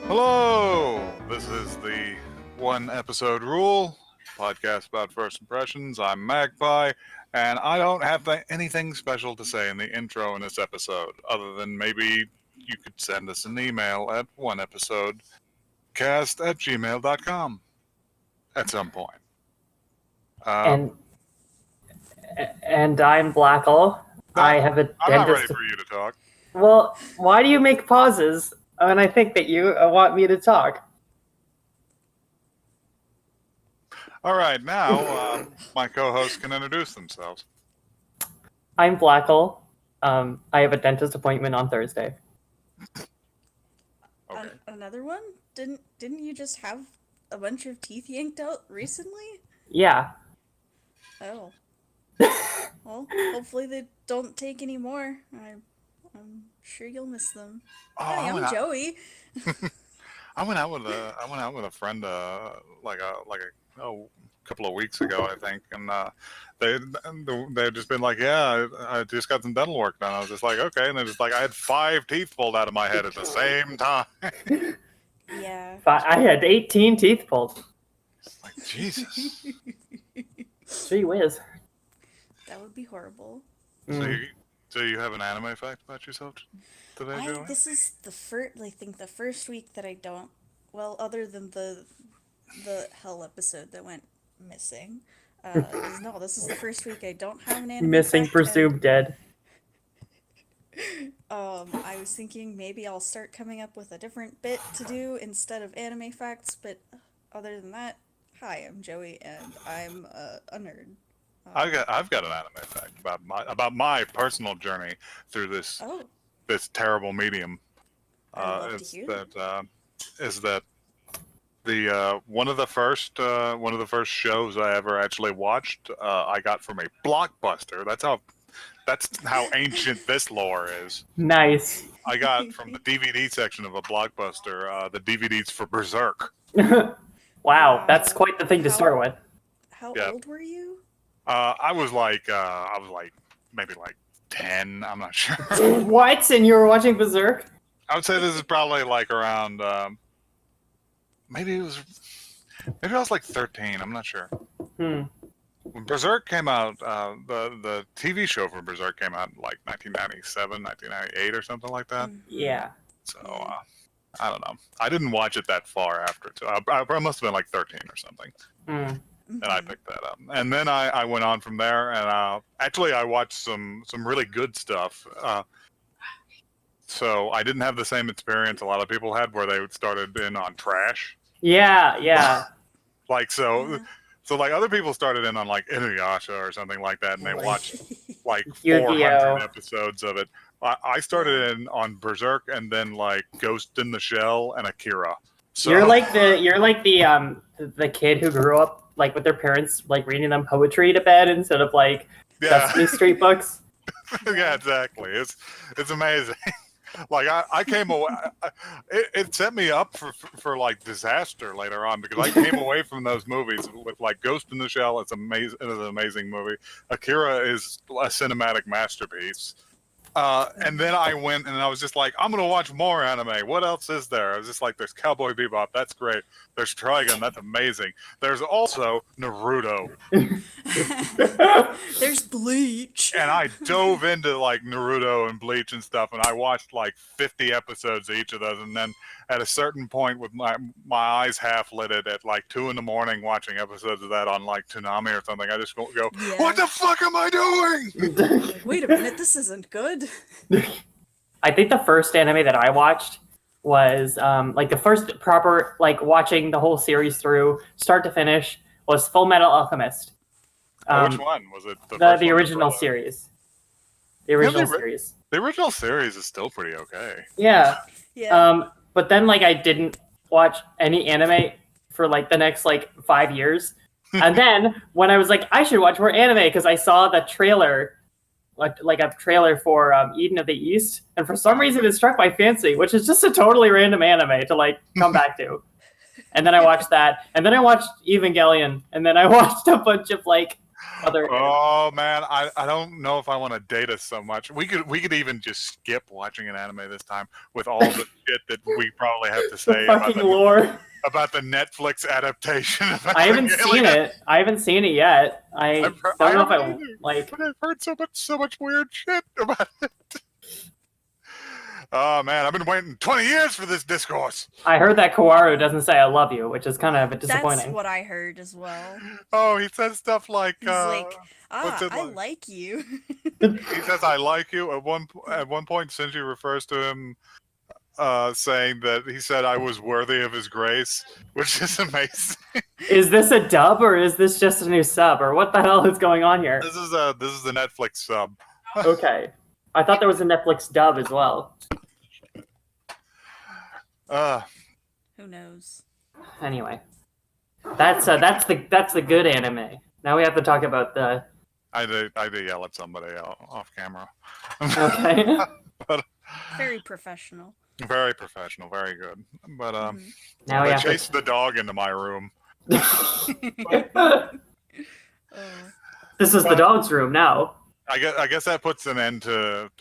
Hello! This is the One Episode Rule podcast about first impressions. I'm Magpie, and I don't have anything special to say in the intro in this episode, other than maybe you could send us an email at oneepisodecast@gmail.com at some point. And I'm Blackle. I have a I'm not ready dentist. for you to talk. Well, why do you make pauses when I think that you want me to talk? All right, now my co-hosts can introduce themselves. I'm Blackle. I have a dentist appointment on Thursday. Okay. Another one? Didn't you just have a bunch of teeth yanked out recently? Yeah. Oh. Well, hopefully they don't take any more. I'm sure you'll miss them. Hi, I'm Joey. I went out with a friend like a couple of weeks ago, I think, and they'd just been like, yeah, I just got some dental work done. I was just like, okay, and they're just like, I had 5 teeth pulled out of my head at the same time. Yeah. I had 18 teeth pulled. Like, Jesus. Gee whiz. That would be horrible. So you have an anime fact about yourself today, Joey? This is the first week that I don't. Well, other than the Hell episode that went missing. No, this is the first week I don't have an anime Missing, fact, presumed dead. I was thinking maybe I'll start coming up with a different bit to do instead of anime facts, but other than that, hi, I'm Joey, and I'm a nerd. I've got an anime fact about my personal journey through this terrible medium. Is that the one of the first shows I ever actually watched I got from a Blockbuster. That's how ancient this lore is. Nice. I got from the DVD section of a Blockbuster the DVDs for Berserk. Wow, that's quite the thing to start with. How old were you? I was like maybe like 10. I'm not sure. What? And you were watching Berserk? I would say this is probably like around maybe I was like 13. I'm not sure. When Berserk came out, the TV show for Berserk came out in like 1997, 1998 or something like that. Yeah. So I don't know. I didn't watch it that far after. So I must have been like 13 or something. And I picked that up. And then I went on from there, and actually I watched some really good stuff. So I didn't have the same experience a lot of people had where they started in on trash. Yeah. Like so like other people started in on like Inuyasha or something like that, and they watched like 400 episodes of it. I started in on Berserk, and then like Ghost in the Shell and Akira. So you're like the kid who grew up like with their parents like reading them poetry to bed instead of like Sesame Street books. Yeah, exactly. It's amazing. Like I came away, it set me up for like disaster later on, because I came away from those movies with like Ghost in the Shell. It's amazing. It is an amazing movie. Akira is a cinematic masterpiece. And then I went and I was just like, I'm going to watch more anime. What else is there? I was just like, there's Cowboy Bebop. That's great. There's Trigun. That's amazing. There's also Naruto. There's Bleach. And I dove into like Naruto and Bleach and stuff, and I watched like 50 episodes of each of those. And then at a certain point, with my eyes half lidded at like 2 a.m. watching episodes of that on like Toonami or something, I just go, What the fuck am I doing? Wait a minute, this isn't good. I think the first anime that I watched was like the first proper like watching the whole series through start to finish was Full Metal Alchemist. Which one was it? The original series. The original series. The original series is still pretty okay. Yeah. But then like I didn't watch any anime for like the next like 5 years. And then when I was like, I should watch more anime because I saw the trailer, like a trailer for Eden of the East, and for some reason it struck my fancy, which is just a totally random anime to like come back to. And then I watched that, and then I watched Evangelion, and then I watched a bunch of like other. Oh man, I don't know if I want to date us so much. We could even just skip watching an anime this time with all the shit that we probably have to The say fucking lore. about the Netflix adaptation. Of I haven't seen Evangelion. it. I haven't seen it yet. I don't know if I haven't either, like. but I've heard so much weird shit about it. Oh man, I've been waiting 20 years for this discourse. I heard that Kawaru doesn't say "I love you," which is kind of disappointing. That's what I heard as well. Oh, he says stuff like, He's like, what's it I like? like you. He says, "I like you." At one point, Shinji refers to him, saying that he said I was worthy of his grace, which is amazing. Is this a dub or is this just a new sub or what the hell is going on here? This is the Netflix sub. Okay, I thought there was a Netflix dub as well. Who knows? Anyway, that's the good anime. Now we have to talk about the. I did yell at somebody off camera. Okay. But Very professional. very professional, very good. But Now we they have chased the dog into my room. to. Oh. This is the dog's room now. I guess that puts an end to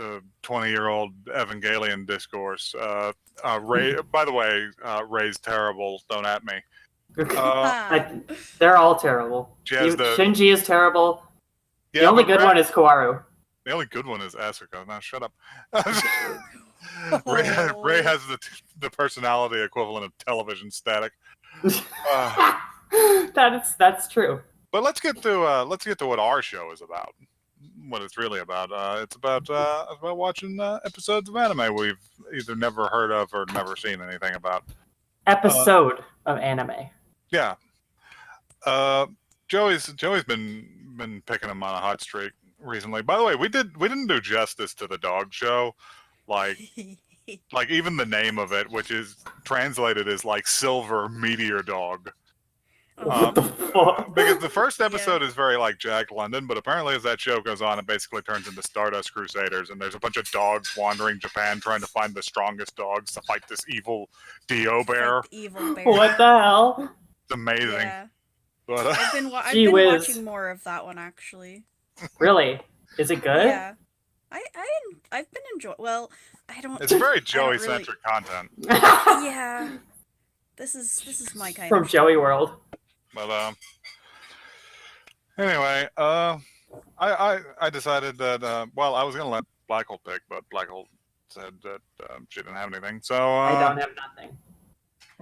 20-year-old Evangelion discourse. Ray, by the way, Ray's terrible. Don't at me. They're all terrible. She has Shinji is terrible. Yeah, the only but good one is Kawaru. The only good one is Asuka. Now shut up. Ray has the personality equivalent of television static. That's true. But let's get to what our show is about. What it's really about. It's about watching episodes of anime we've either never heard of or never seen anything about. Episode of anime. Yeah. Joey's been picking him on a hot streak recently. By the way, we didn't do justice to the dog show. Like even the name of it, which is translated as like Silver Meteor Dog. What the fuck? Because the first episode is very like Jack London, but apparently as that show goes on, it basically turns into Stardust Crusaders, and there's a bunch of dogs wandering Japan trying to find the strongest dogs to fight this evil Dio bear. Evil bear. What the hell? It's amazing. Yeah. But, I've been watching more of that one actually. Really? Is it good? Yeah. I've been enjoying. Well, I don't. it's very Joey-centric content. Yeah. This is my kind From of Joey World. But anyway, I decided that well, I was gonna let Blackhole pick, but Blackhole said that she didn't have anything. So I don't have nothing.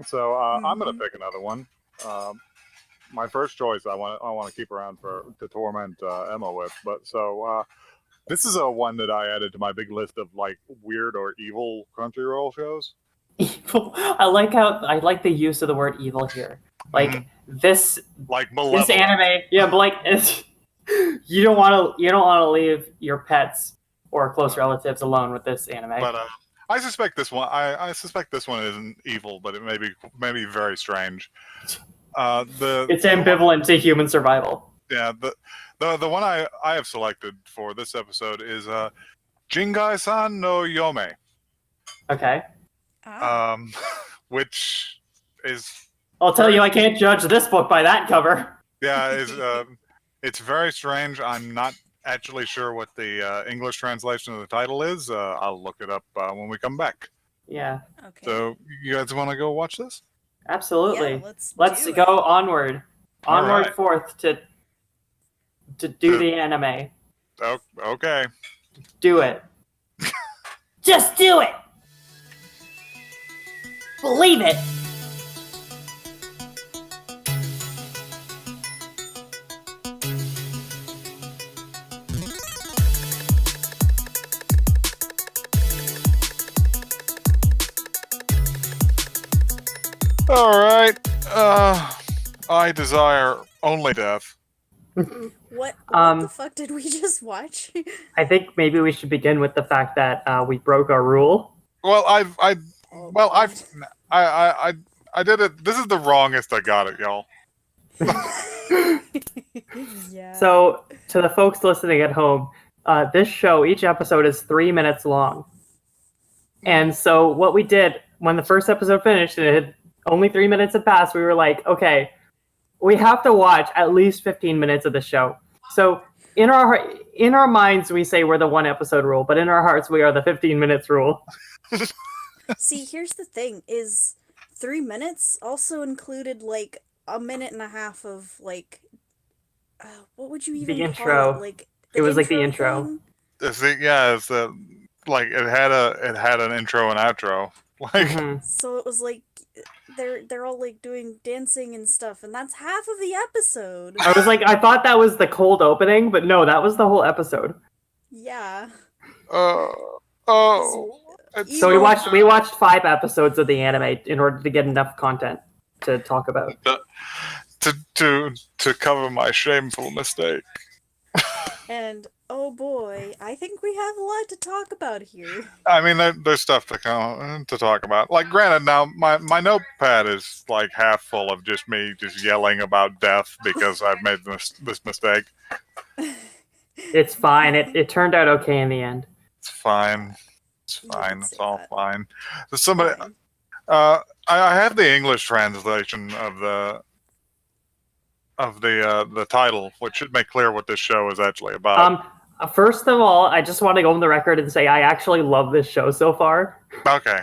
So I'm gonna pick another one. My first choice, I want to keep around to torment Emma with. But so this is a one that I added to my big list of like weird or evil Crunchyroll shows. Evil. I like the use of the word evil here. Like this anime, yeah, but like you don't want to leave your pets or close relatives alone with this anime. But I suspect this one. I suspect this one isn't evil, but it may be very strange. It's ambivalent to human survival. Yeah, the one I have selected for this episode is Jingai-san no Yome. Okay. Which is. I'll tell you, I can't judge this book by that cover. Yeah, it's very strange. I'm not actually sure what the English translation of the title is. I'll look it up when we come back. Yeah. Okay. So you guys want to go watch this? Absolutely. Yeah, let's go onward. Onward forth to do the anime. Oh, okay. Do it. Just do it. Believe it. All right. I desire only death. What the fuck did we just watch? I think maybe we should begin with the fact that we broke our rule. Well, I did it. This is the wrongest I got it, y'all. Yeah. So, to the folks listening at home, this show, each episode is 3 minutes long. And so what we did when the first episode finished and it had only 3 minutes had passed, we were like, okay, we have to watch at least 15 minutes of the show. So in our minds, we say we're the 1-episode rule, but in our hearts, we are the 15 minutes rule. See, here's the thing: is 3 minutes also included like a minute and a half of like, what would you even The call intro. it? Like It was like the intro. thing? It's like it had an intro and outro. Like Mhm. So it was like they're all like doing dancing and stuff, and that's half of the episode. I was like, I thought that was the cold opening, but no, that was the whole episode. Yeah. oh, it's So we watched 5 episodes of the anime in order to get enough content to talk about. to cover my shameful mistake. And oh boy, I think we have a lot to talk about here. I mean, there's stuff to talk about. Like, granted, now my notepad is like half full of just me just yelling about death because I've made this mistake. It's fine. It turned out okay in the end. It's fine. It's You fine. can It's say all that. fine. There's somebody. Fine. I have the English translation of the title, which should make clear what this show is actually about. First of all, I just want to go on the record and say I actually love this show so far. Okay.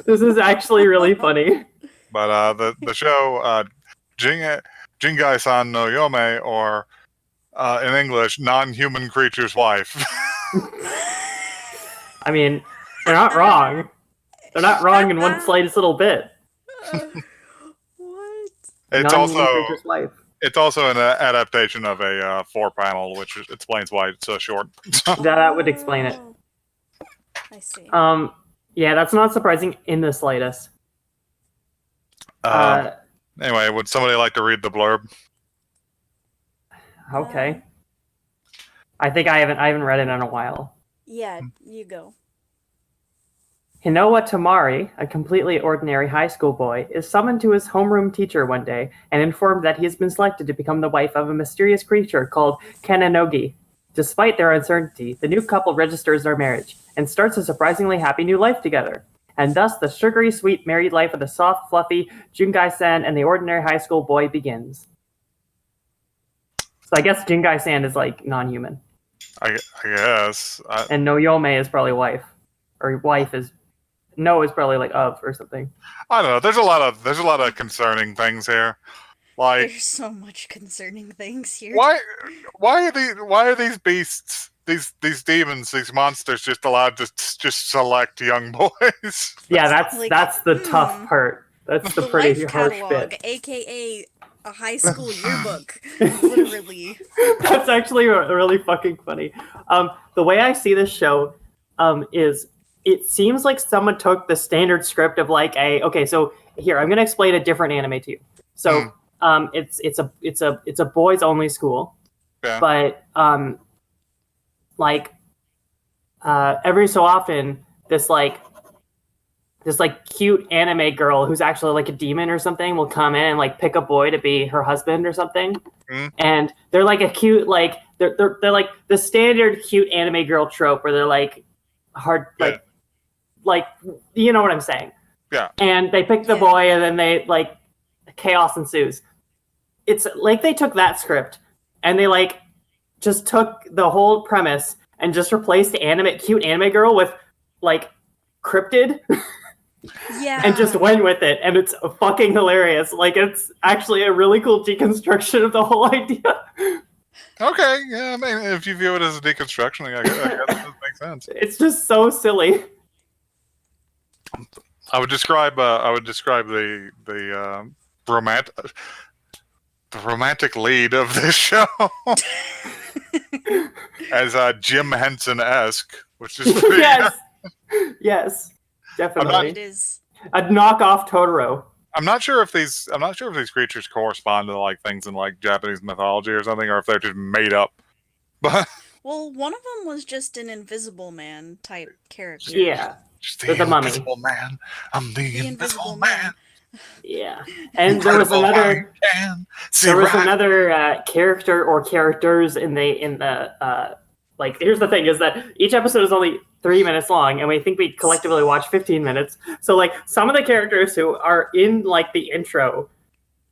This is actually really funny. But the show Jingai-san no Yome, or in English, non-human creature's wife. I mean, they're not wrong. They're not wrong in one slightest little bit. What? It's Non-human creature's wife. It's also an adaptation of a 4-panel, which explains why it's so short. That would explain it. Oh. I see. Yeah, that's not surprising in the slightest. Anyway, would somebody like to read the blurb? Okay. I think I haven't read it in a while. Yeah, you go. Hinowa Tamari, a completely ordinary high school boy, is summoned to his homeroom teacher one day and informed that he has been selected to become the wife of a mysterious creature called Kananogi. Despite their uncertainty, the new couple registers their marriage and starts a surprisingly happy new life together. And thus the sugary sweet married life of the soft, fluffy Jungai-san and the ordinary high school boy begins. So I guess Jungai-san is like non-human. I guess. And Noyome is probably wife. Or wife is... No is probably like of or something. I don't know. There's a lot of concerning things here. Like, There's so much concerning things here. why are these beasts, these demons, these monsters just allowed to just select young boys? Yeah, Like, that's the tough part. That's the pretty life harsh catalog, bit. aka a high school yearbook. Literally. That's actually really fucking funny. The way I see this show is it seems like someone took the standard script of like okay, so here I'm gonna explain a different anime to you. So it's a boys only school, Yeah. but every so often this cute anime girl who's actually like a demon or something will come in and like pick a boy to be her husband or something. And they're like a cute they're like the standard cute anime girl trope where they're like hard like you know what I'm saying. Yeah. And they pick the boy and then they like chaos ensues. It's like they took that script and they like just took the whole premise and just replaced the cute anime girl with like cryptid. Yeah. And just went with it, and it's fucking hilarious. Like, it's actually a really cool deconstruction of the whole idea. Okay, yeah, I mean, if you view it as a deconstruction, I guess it does make sense. It's just so silly. I would describe the romantic lead of this show as Jim Henson-esque, which is pretty. Yes, definitely. It is a knockoff Totoro. I'm not sure if these creatures correspond to like things in like Japanese mythology or something, or if they're just made up. But well, one of them was just an Invisible Man type character. Yeah, just the Invisible Man. I'm the Invisible Man. Yeah, and there was another character or characters in the like. Here's the thing: is that each episode is only 3 minutes long, and we think we collectively watch 15 minutes. So, like, some of the characters who are in like the intro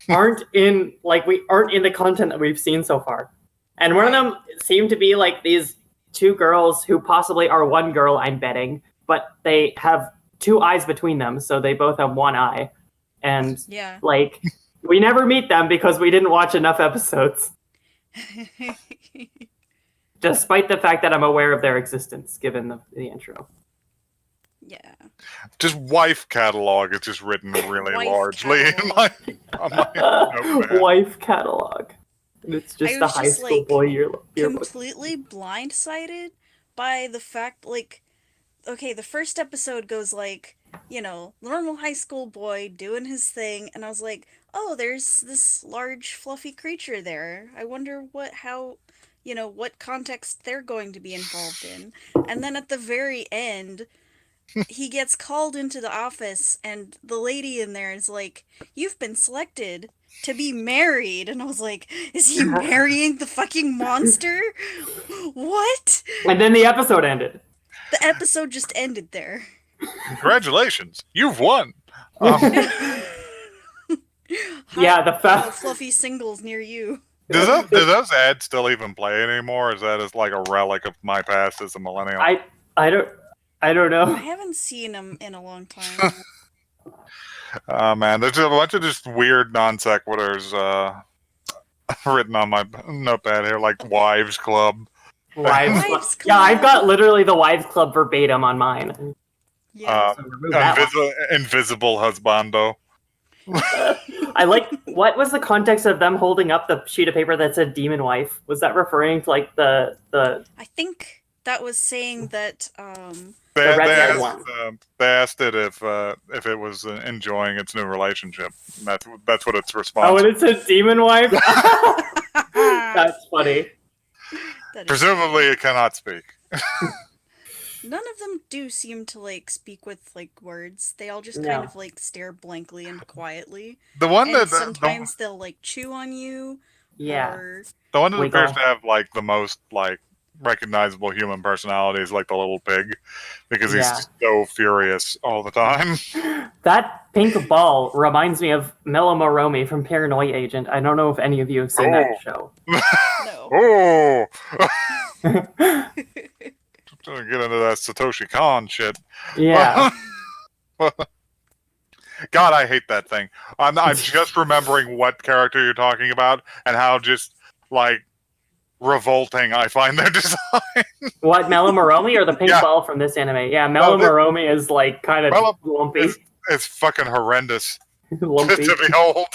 aren't in the content that we've seen so far. And one of them seemed to be like these two girls who possibly are one girl, I'm betting, but they have two eyes between them, so they both have one eye. And Yeah. like we never meet them because we didn't watch enough episodes. Despite the fact that I'm aware of their existence, given the intro. Yeah. Just wife catalog is just written really Wife largely catalog. on my notepad. Wife catalog. And it's just I the was high just, school like, boy yearbook. completely blindsided by the fact, like, okay, the first episode goes like, you know, normal high school boy doing his thing, and I was like, oh, there's this large fluffy creature there. I wonder what context they're going to be involved in. And then at the very end, he gets called into the office, and the lady in there is like, you've been selected to be married. And I was like, is he marrying the fucking monster? What? And then the episode ended. The episode just ended there. Congratulations, you've won. Yeah, the Hi, fluffy singles near you. Do those ads still even play anymore? Is that as like a relic of my past as a millennial? I don't know. I haven't seen them in a long time. Oh man, there's a bunch of just weird non sequiturs written on my notepad here, like Wives Club. Wives Club. Wives Yeah, I've Club. got literally the Wives Club verbatim on mine. Yeah. So remove that one. Invisible Husbando. I like, what was the context of them holding up the sheet of paper that said Demon Wife? Was that referring to like the I think that was saying that They red one. asked it if it was enjoying its new relationship. That's what its response. Oh, and it said Demon Wife? That's funny. that is- Presumably, it cannot speak. none of them do seem to like speak with like words. They all just No. kind of like stare blankly and quietly. The one And that sometimes they'll like chew on you. Yeah. Or the one that Wiggle. appears to have like the most like recognizable human personality is like the little pig, because he's Yeah. so furious all the time. That pink ball reminds me of Mello Moromi from Paranoia Agent. I don't know if any of you have seen that show. no. Oh, gonna get into that Satoshi Kon shit. Yeah. God, I hate that thing. I'm just remembering what character you're talking about and how just like revolting I find their design. What, Mello Moromi or the pink Yeah. ball from this anime? Yeah, Mello Moromi is like kind of Mello- lumpy. It's fucking horrendous Lumpy. to behold.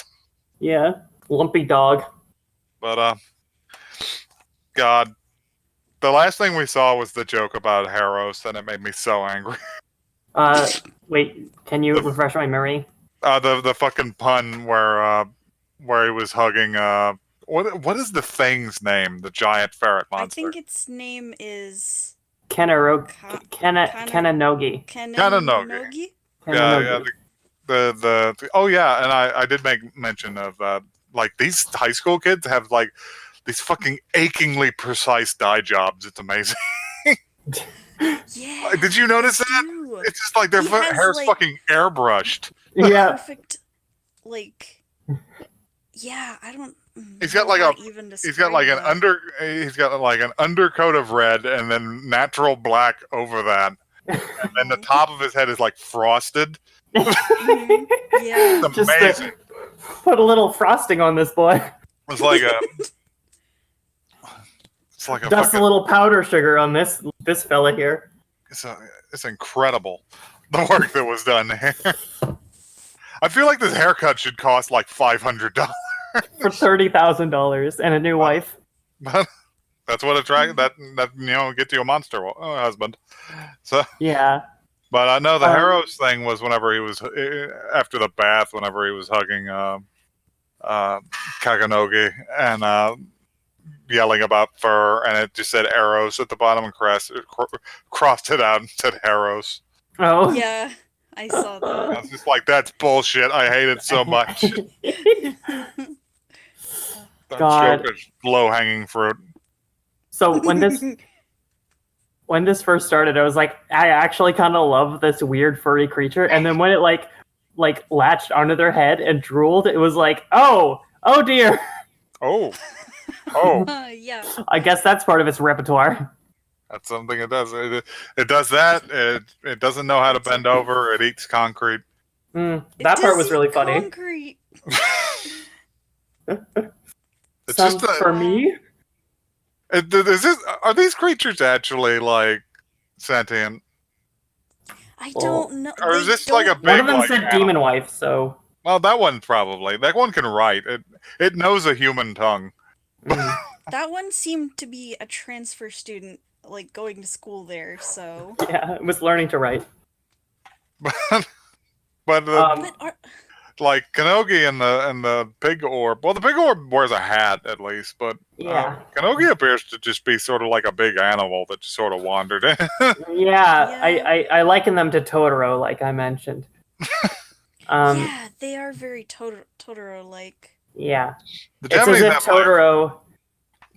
Yeah. Lumpy dog. But God, the last thing we saw was the joke about Haros, and it made me so angry. Wait, can you refresh my memory? The fucking pun where he was hugging what is the thing's name? The giant ferret I monster. think its name is Kenanogi. Kananogi. Kananogi? Yeah. Oh yeah, and I did make mention of like these high school kids have like these fucking achingly precise dye jobs. It's amazing. Yeah. Did you notice they that? do. It's just like their He has, hair's like- fucking airbrushed. Yeah. Perfect. Like. Yeah, I don't. He's got know like how a- to even He's got like describe he's got like an undercoat of red and then natural black over that. And then the top of his head is like frosted. that. Mhm. Yeah. It's Just amazing. put a little frosting on this boy. It's like a Dust fucking, a little powder sugar on this fella here. it's incredible the work that was done here. I feel like this haircut should cost like $500. For $30,000 and a new wife. But that's what attract that gets you a monster husband. So, Yeah. but I know the Haros thing was whenever he was after the bath, whenever he was hugging Kaganogi and yelling about fur, and it just said Eros at the bottom and crossed it out and said Haros. Oh. Yeah, I saw I that. was just like, that's bullshit. I hate it so much. That God. joke is low-hanging fruit. So when this first started, I was like, I actually kind of love this weird furry creature. And then when it like latched onto their head and drooled, it was like, oh dear. Oh, Oh, Yeah. I guess that's part of its repertoire. that's something it does. It does that. It doesn't know how to bend over. It eats concrete. That It part does was eat really funny. concrete. It's Some just for me. are these creatures actually like sentient, I Well, don't know. or is They this like a don't. One big of them like said animal? demon wife, so Well, that one probably. That one can write. It knows a human tongue. That one seemed to be a transfer student, like going to school there. So, yeah, it was learning to write. But but are, like Kanogi and the pig orb. Well, the pig orb wears a hat at least, but Yeah. Kanogi appears to just be sort of like a big animal that just sort of wandered in. Yeah, Yeah. I liken them to Totoro, like I mentioned. yeah, they are very Totoro-like. Yeah. The It's as Japanese if have Totoro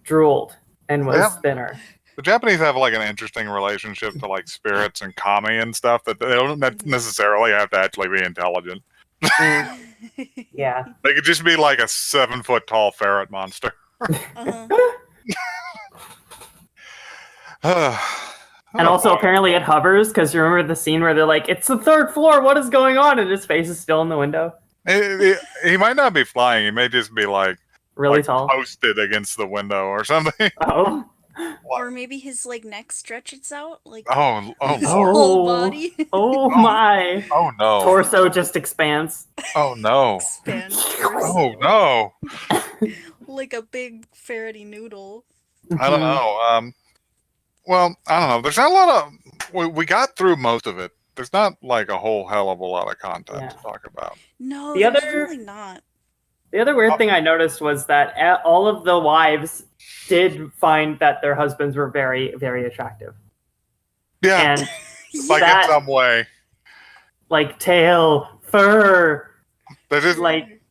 drooled and they was have thinner. the Japanese have like an interesting relationship to like spirits and kami and stuff that they don't necessarily have to actually be intelligent. Mm, yeah. They could just be like a 7-foot tall ferret monster. Uh-huh. And also, apparently, it hovers because you remember the scene where they're like, "It's the third floor. What is going on?" And his face is still in the window. He might not be flying. He may just be like Really like tall. posted against the window or something. Oh. Or maybe his like neck stretches out, like Oh his Lord. whole body Oh my. Oh no. Torso just expands. Oh no. expand Oh torso, no. like a big ferrety noodle. I don't know. Well, I don't know. There's not a lot of. We got through most of it. There's not like a whole hell of a lot of content Yeah. to talk about. No, The there's other- really not. The other weird thing I noticed was that all of the wives did find that their husbands were very, very attractive. Yeah, And like that- in some way. like tail, fur, They just like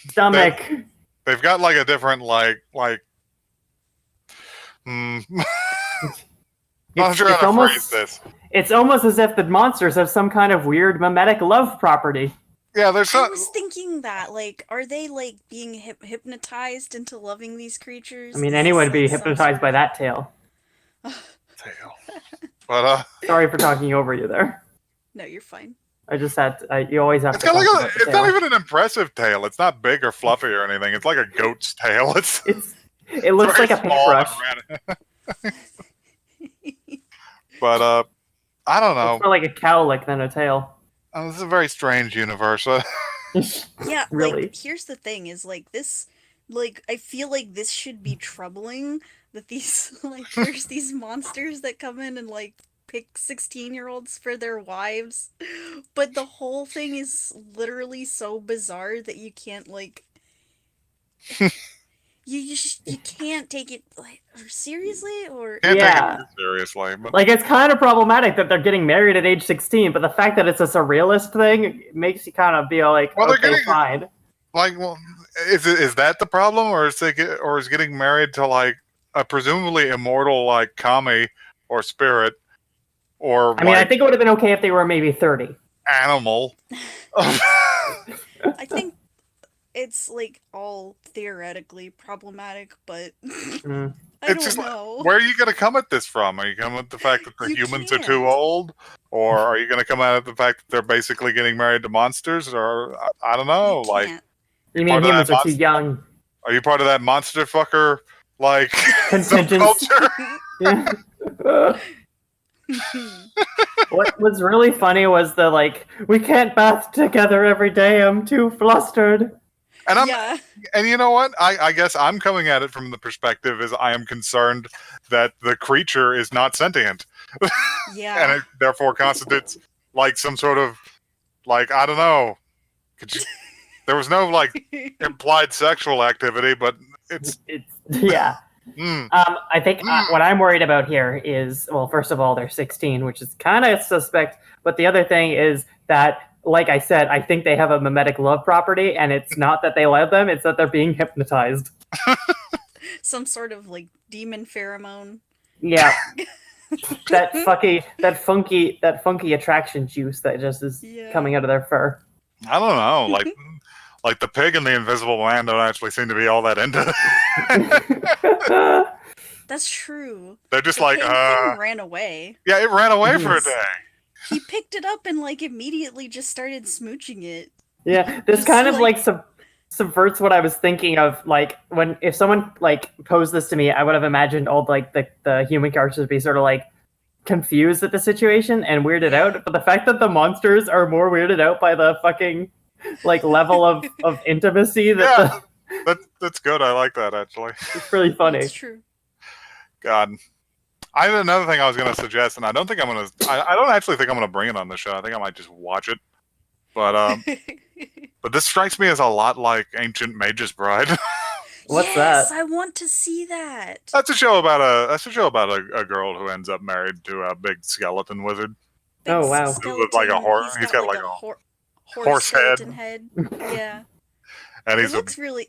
stomach. they've got like a different not sure how to phrase this. It's almost as if the monsters have some kind of weird mimetic love property. Yeah, there's I some. was thinking that, like, are they like being hypnotized into loving these creatures? I mean, Is anyone this, would be like, some hypnotized sort by of- that tail. Tail. But Sorry for talking over you there. No, you're fine. I just had you always have it's to got talk like about the it's tail. not even an impressive tail. It's not big or fluffy or anything. It's like a goat's tail. It looks very like a small and paintbrush. red. But I don't know. It's more like a cowlick than a tail. This is a very strange universe. Yeah, Really? like, here's the thing: is like this, like, I feel like this should be troubling. That these, like, there's these monsters that come in and like pick 16-year-olds for their wives, but the whole thing is literally so bizarre that you can't like. You can't take it like seriously, or Can't Yeah. take it too seriously. But Like, it's kind of problematic that they're getting married at age 16, but the fact that it's a surrealist thing makes you kind of be like, Well, they're okay, getting- fine. like, well, is that the problem, or is getting married to like a presumably immortal like kami or spirit or I mean, I like think it would have been okay if they were maybe 30. animal? I think it's like all theoretically problematic, but Mm. I It's don't just like, know. where are you going to come at this from? Are you coming at the fact that the You humans are can't. too old, or are you going to come at the fact that they're basically getting married to monsters, or I don't know? You Like, can't. You Part mean of humans that are too young? are you part of that monster fucker like Contingent. subculture? Yeah. What was really funny was the like, we can't bath together every day. I'm too flustered. And I'm Yeah. and you know what? I guess I'm coming at it from the perspective is I am concerned that the creature is not sentient, and Yeah. it therefore constitutes like some sort of like I don't know. There was no like implied sexual activity, but it's Yeah. I think what I'm worried about here is, well, first of all, they're 16, which is kind of suspect. But the other thing is that, like I said, I think they have a mimetic love property, and it's not that they love them; it's that they're being hypnotized. Some sort of like demon pheromone. Yeah. that funky attraction juice that just is Yeah. coming out of their fur. I don't know. Like the pig and the Invisible Man don't actually seem to be all that into it. That's true. They're just The like, pig thing ran away. yeah, it ran away for a Yes. day. He picked it up and like immediately just started smooching it. Yeah, this Just kind of like- like subverts what I was thinking of. Like if someone like posed this to me, I would have imagined all like the human characters be sort of like confused at the situation and weirded out. But the fact that the monsters are more weirded out by the fucking like level of intimacy that That's good. I like that actually. it's really funny. That's true. God. I had another thing I was going to suggest, and I don't think I'm going to. I don't actually think I'm going to bring it on the show. I think I might just watch it. But this strikes me as a lot like Ancient Mage's Bride. What's yes, that? I want to see that. That's a show about a girl who ends up married to a big skeleton wizard. Big Oh, wow. skeleton. With, like, a horse- He's got like a horse head. skeleton head. Yeah. And It he's looks really.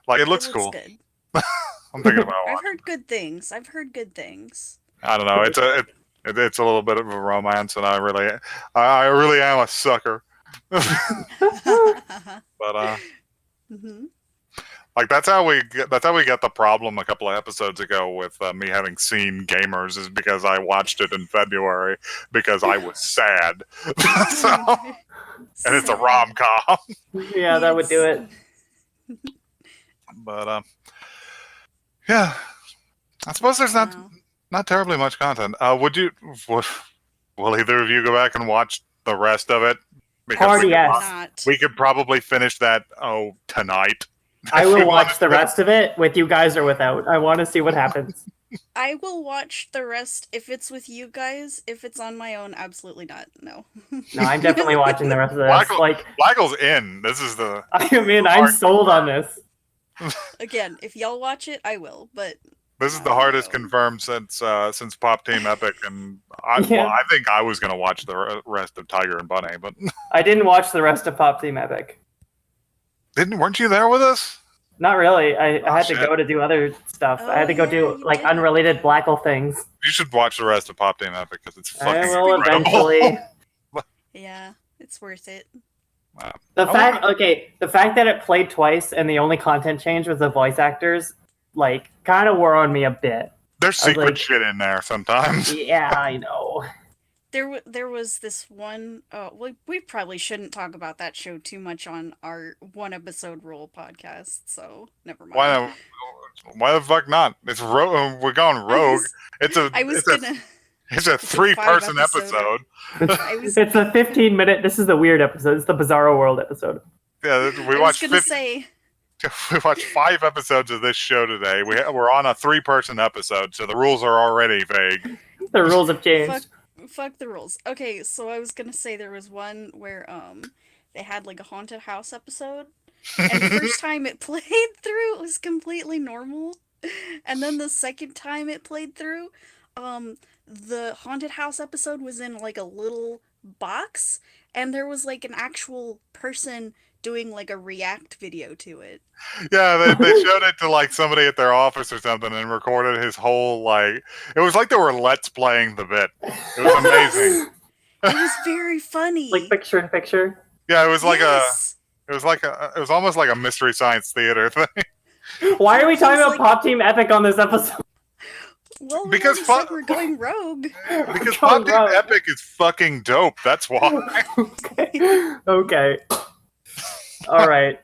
like it looks it cool. good. I'm thinking about I've watching. heard good things. I've heard good things. I don't know. It's a little bit of a romance, and I really am a sucker. But hmm like that's how we get the problem a couple of episodes ago with me having seen Gamers, is because I watched it in February because I was sad. So, and it's a rom-com. Yeah, that would do it. But yeah, I suppose there's Wow. not terribly much content. Will either of you go back and watch the rest of it? Hard we, yes. Not. we could probably finish that tonight. I If we will watch wanted the to. rest of it with you guys or without. I want to see what happens. I will watch the rest if it's with you guys. If it's on my own, absolutely not. No. No, I'm definitely watching the rest of this. Michael- Like, Michael's in. This is the I mean, I'm sold on this. Again, if y'all watch it, I will. But the hardest confirmed since Pop Team Epic, and Yeah. I think I was gonna watch the rest of Tiger and Bunny, but I didn't watch the rest of Pop Team Epic. weren't you there with us? Not really. I had to shit. go to do other stuff. I had to go Oh, do yeah, like you did. unrelated Blackle things. You should watch the rest of Pop Team Epic because it's fucking I will incredible. eventually. yeah, it's worth it. The I fact that it played twice and the only content change was the voice actors, like, kind of wore on me a bit. There's secret like- shit in there sometimes. Yeah, I know. There was this one. We probably shouldn't talk about that show too much on our one episode rule podcast. So never mind. Why the fuck not? It's we're going rogue. It's a I was it's a gonna. it's a 3-person five-episode. episode. I was. It's a 15-minute. This is the weird episode. It's the Bizarro World episode. Yeah, we I was watched gonna say. we watched 5 episodes of this show today. We're on a 3-person episode, so the rules are already vague. The rules have changed. Fuck the rules. Okay, so I was gonna say there was one where they had like a haunted house episode, and the first time it played through, it was completely normal, and then the second time it played through, the haunted house episode was in like a little box, and there was like an actual person doing like a react video to it. Yeah, they showed it to like somebody at their office or something and recorded his whole like. It was like they were let's playing the bit. It was amazing. It was very funny. Like picture in picture. Yeah, it was like Yes. it was almost like a Mystery Science Theater thing. Why are we talking about like- Pop Team Epic on this episode? Well, we Because already said we're going rogue. Because Going Pop Team rogue. Epic is fucking dope. That's why. Okay. All right.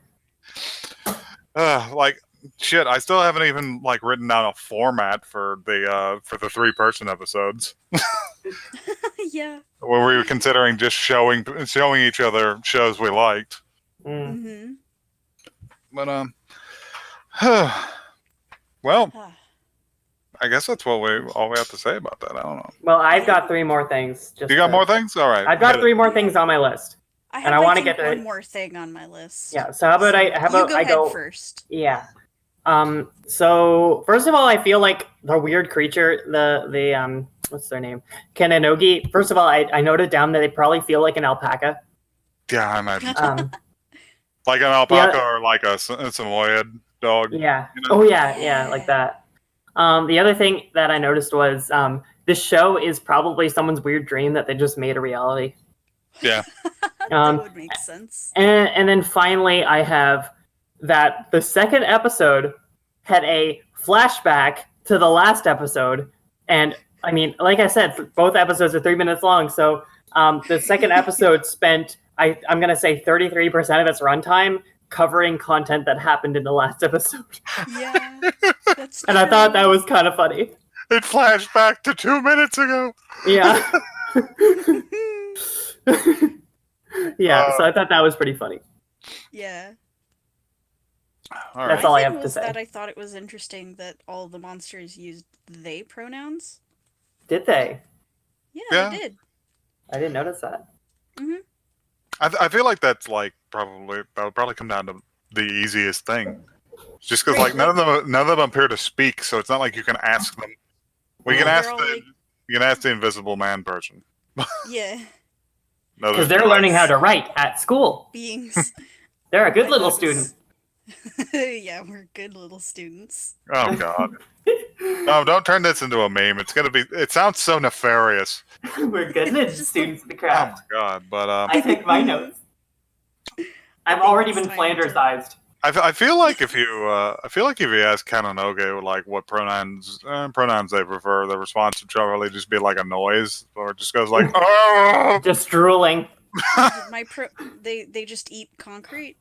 Like shit, I still haven't even like written down a format for the 3-person episodes. Yeah. Where we were considering just showing each other shows we liked. Mm. Mm-hmm. But well, Ah. I guess that's all we have to say about that. I don't know. Well, I've got 3 more things. Just You got to- more things? All right. I've got hit it. 3 more things on my list. I And have I wanna think, get to- one more thing on my list. Yeah. So how about So I you go I ahead go first. Yeah. So first of all, I feel like the weird creature, the what's their name? Kananogi. First of all, I noted down that they probably feel like an alpaca. Yeah, I imagine. Um, Like an alpaca or like a Samoyed dog. yeah. You know? Oh yeah, like that. The other thing that I noticed was this show is probably someone's weird dream that they just made a reality. Yeah. Um, That would make sense. and then finally, I have that the second episode had a flashback to the last episode, and I mean, like I said, both episodes are 3 minutes long. So the second episode spent, I'm gonna say, 33% of its runtime covering content that happened in the last episode. Yeah, that's And I thought that was kind of funny. It flashed back to 2 minutes ago. Yeah. Yeah, so I thought that was pretty funny. Yeah. All That's right. all I My thing have to was say. that I thought it was interesting that all the monsters used they pronouns. Did they? Yeah, they did. I didn't notice that. I feel like that's like that would probably come down to the easiest thing. Just because like none of them appear to speak, so it's not like you can ask them. Well, you can They're ask all the like- you can ask the Invisible Man person. Yeah, No, Because they're learning how to write at school. beings. They're a good I little thought it student. was- Yeah, we're good little students. Oh God! No, don't turn this into a meme. It's gonna be. It sounds so nefarious. We're good little students of the Oh craft. my God! But I take my notes. I've already been Flandersized. I feel like if you ask Kananoge like what pronouns they prefer, the response would probably just be like a noise, or it just goes like oh. Just drooling. They just eat concrete.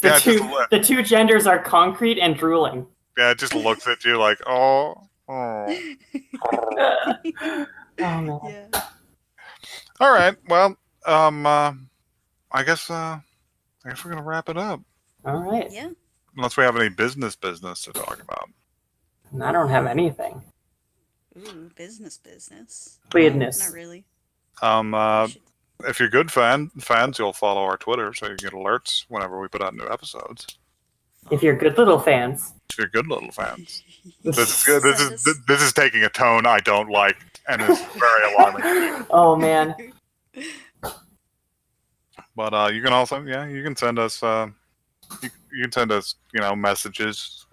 Yeah, just The two genders are concrete and drooling. Yeah, it just looks at you like oh. Oh, man. Yeah. All right. Well, I guess we're gonna wrap it up. All right. Yeah. Unless we have any business to talk about. I don't have anything. Ooh, business. Weirdness. Not really. If you're good fans, you'll follow our Twitter so you get alerts whenever we put out new episodes. If you're good little fans. If you're good little fans. This is good. This is taking a tone I don't like and is very alarming. Oh, man. But you can also you can send us you can send us messages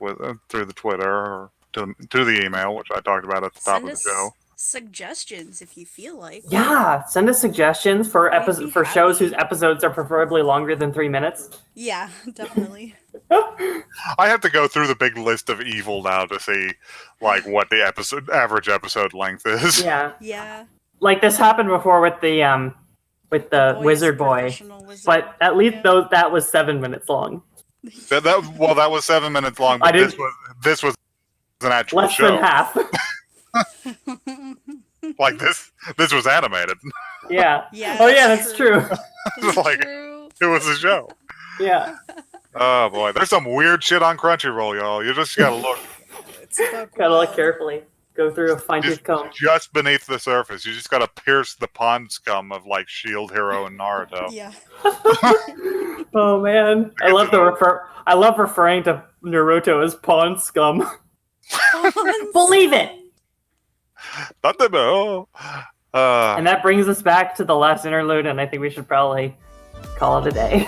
through the Twitter or to the email, which I talked about at the top of the show. Suggestions if you feel like. Yeah, send us suggestions for We'd be shows happy. whose episodes are preferably longer than 3 minutes. Yeah, definitely. I have to go through the big list of evil now to see like what the average episode length is. Yeah. Yeah. Like this happened before with the Boy's Wizard Boy, professional wizard. but at least Yeah. that was 7 minutes long. That was 7 minutes long, but this was an actual Less show. than half. Like this was animated. Yeah. Yeah. Oh yeah, that's true. That's Like- true. It was a show. Yeah. Oh boy, there's some weird shit on Crunchyroll, y'all. You just gotta look It's fuck Gotta look wild. carefully. Go through a fine tooth comb. just beneath the surface. You just gotta pierce the pond scum of like Shield Hero and Naruto. Yeah. Oh man, I love referring to Naruto as pawn scum. Believe it. And And that brings us back to the last interlude, and I think we should probably call it a day.